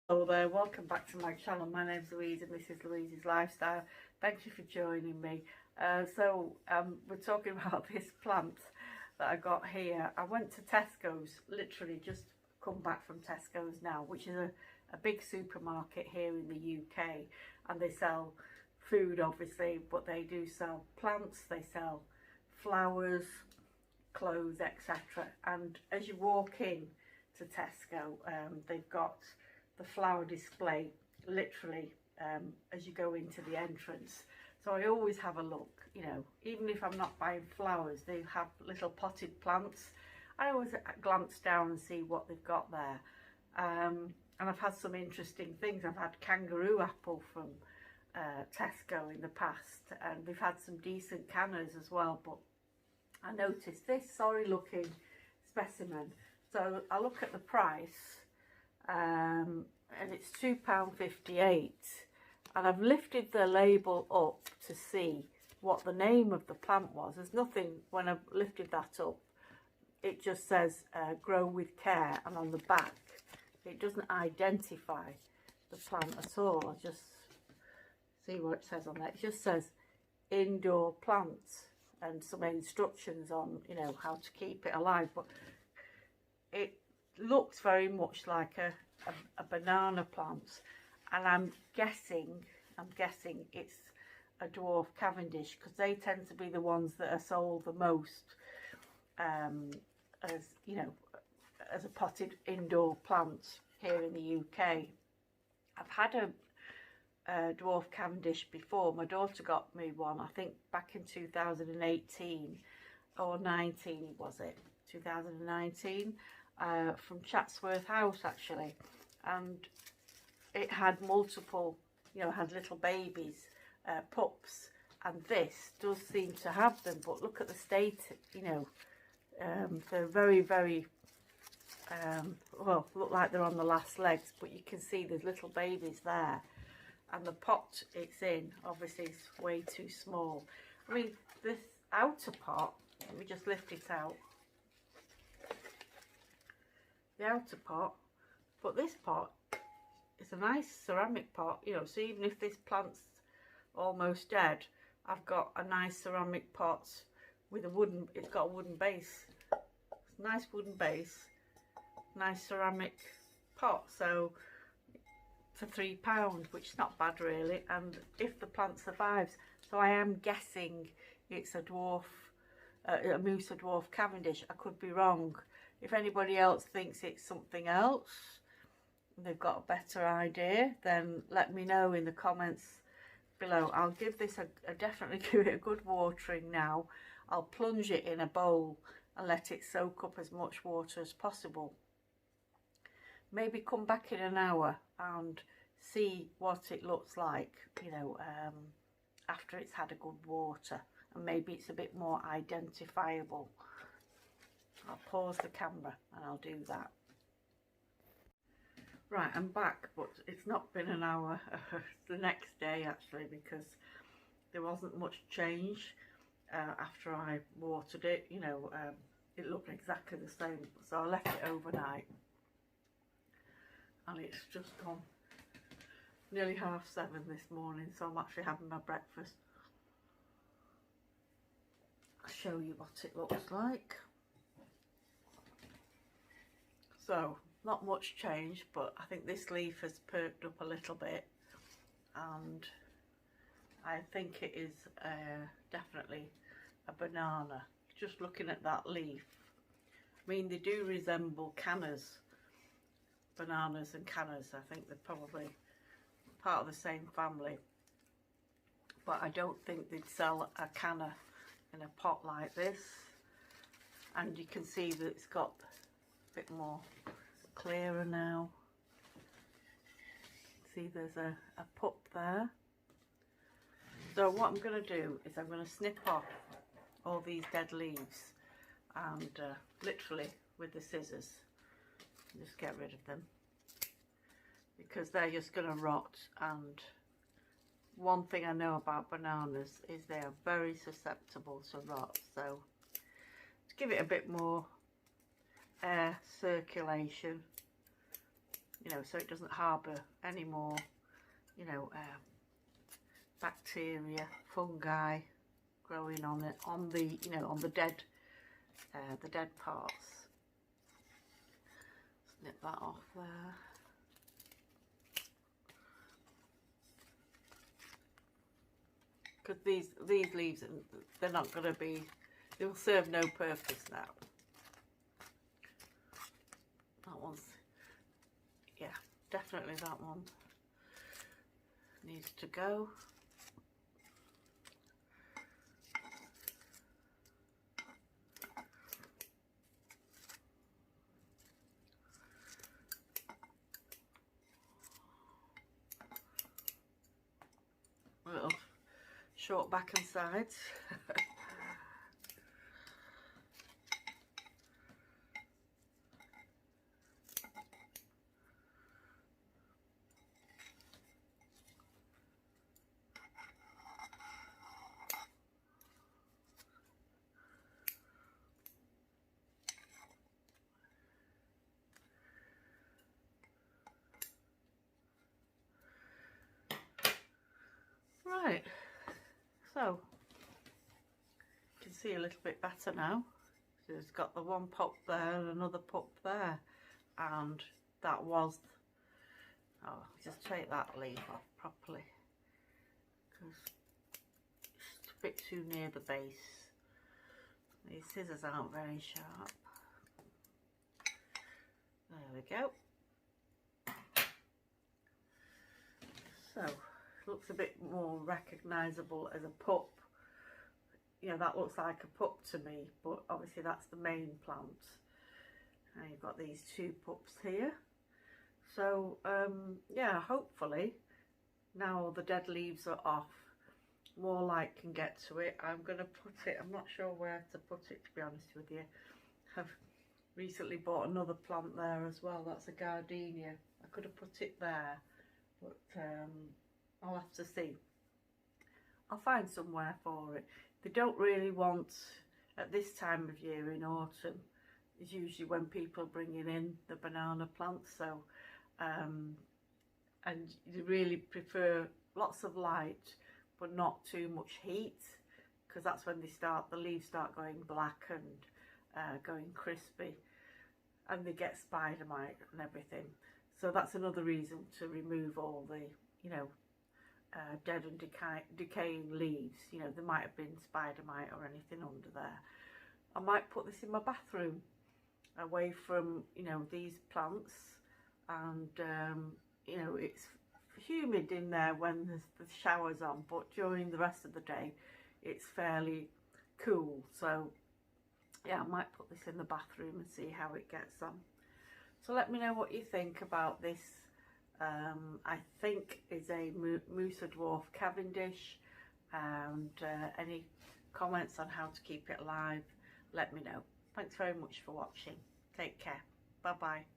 Hello there, welcome back to my channel. My name's Louise and this is Louise's Lifestyle. Thank you for joining me. We're talking about this plant that I got here. I went to Tesco's, literally just come back from Tesco's now, which is a big supermarket here in the UK, and they sell food obviously, but they do sell plants, they sell flowers, clothes, etc. And as you walk in to Tesco, they've got the flower display literally as you go into the entrance. So I always have a look, you know, even if I'm not buying flowers, they have little potted plants. I always glance down and see what they've got there. And I've had some interesting things. I've had kangaroo apple from Tesco in the past, and we've had some decent cannas as well, but I noticed this sorry looking specimen. So I look at the price, and it's £2.58, and I've lifted the label up to see what the name of the plant was. There's nothing, when I've lifted that up, it just says grow with care, and on the back it doesn't identify the plant at all. I'll just see what it says on there. It just says indoor plants and some instructions on, you know, how to keep it alive, but it looks very much like a banana plant, and I'm guessing it's a Dwarf Cavendish, because they tend to be the ones that are sold the most as, you know, as a potted indoor plant here in the UK. I've had a Dwarf Cavendish before. My daughter got me one, I think back in 2018 or 19, was it 2019, from Chatsworth House actually, and it had multiple, you know, had little babies, pups, and this does seem to have them, but look at the state, you know, they're very well, look like they're on the last legs, but you can see there's little babies there, and the pot it's in obviously is way too small. I mean, this outer pot, let me just lift it out, the outer pot, but this pot is a nice ceramic pot, you know, so even if this plant's almost dead, I've got a nice ceramic pot with a wooden, it's got a wooden base, it's a nice wooden base, nice ceramic pot, so for £3, which is not bad really, and if the plant survives. So I am guessing it's a dwarf, a Musa Dwarf Cavendish. I could be wrong. If anybody else thinks it's something else, they've got a better idea, then let me know in the comments below. I'll give this definitely give it a good watering now. I'll plunge it in a bowl and let it soak up as much water as possible. Maybe come back in an hour and see what it looks like, you know, after it's had a good water, and maybe it's a bit more identifiable. I'll pause the camera and I'll do that. Right, I'm back, but it's not been an hour. The next day actually, because there wasn't much change after I watered it, you know, it looked exactly the same, so I left it overnight, and it's just gone nearly 7:30 this morning, so I'm actually having my breakfast. I'll show you what it looks like. So not much change, but I think this leaf has perked up a little bit, and I think it is definitely a banana. Just looking at that leaf, I mean, they do resemble cannas, bananas and cannas. I think they're probably part of the same family, but I don't think they'd sell a canna in a pot like this. And you can see that it's got a bit more clearer now. See, there's a pup there. So what I'm going to do is I'm going to snip off all these dead leaves, and literally with the scissors just get rid of them, because they're just going to rot. And one thing I know about bananas is they are very susceptible to rot, so to give it a bit more air circulation, you know, so it doesn't harbour any more, you know, bacteria, fungi growing on it, on the, you know, on the dead parts. Snip that off there. Because these leaves, they're not going to be, they'll serve no purpose now. That one's, yeah, definitely that one needs to go. Little short back and sides. Right, so you can see a little bit better now. So it's got the one pop there and another pop there, and that was, oh, just take that leaf off properly because it's a bit too near the base. These scissors aren't very sharp. There we go. So looks a bit more recognisable as a pup. You know, that looks like a pup to me, but obviously that's the main plant. And you've got these two pups here. So yeah, hopefully now the dead leaves are off, more light can get to it. I'm going to put it, I'm not sure where to put it, to be honest with you. I've recently bought another plant there as well. That's a gardenia. I could have put it there, but I'll have to see. I'll find somewhere for it. They don't really want, at this time of year in autumn, is usually when people are bringing in the banana plants. So, and you really prefer lots of light, but not too much heat, because that's when the leaves start going black and going crispy, and they get spider mite and everything. So that's another reason to remove all the, you know, dead and decaying leaves. You know, there might have been spider mite or anything under there. I might put this in my bathroom, away from, you know, these plants, and you know, it's humid in there when the shower's on, but during the rest of the day it's fairly cool. So yeah, I might put this in the bathroom and see how it gets on. So let me know what you think about this. I think is a Musa Dwarf Cavendish, and any comments on how to keep it alive, let me know. Thanks very much for watching. Take care. Bye bye.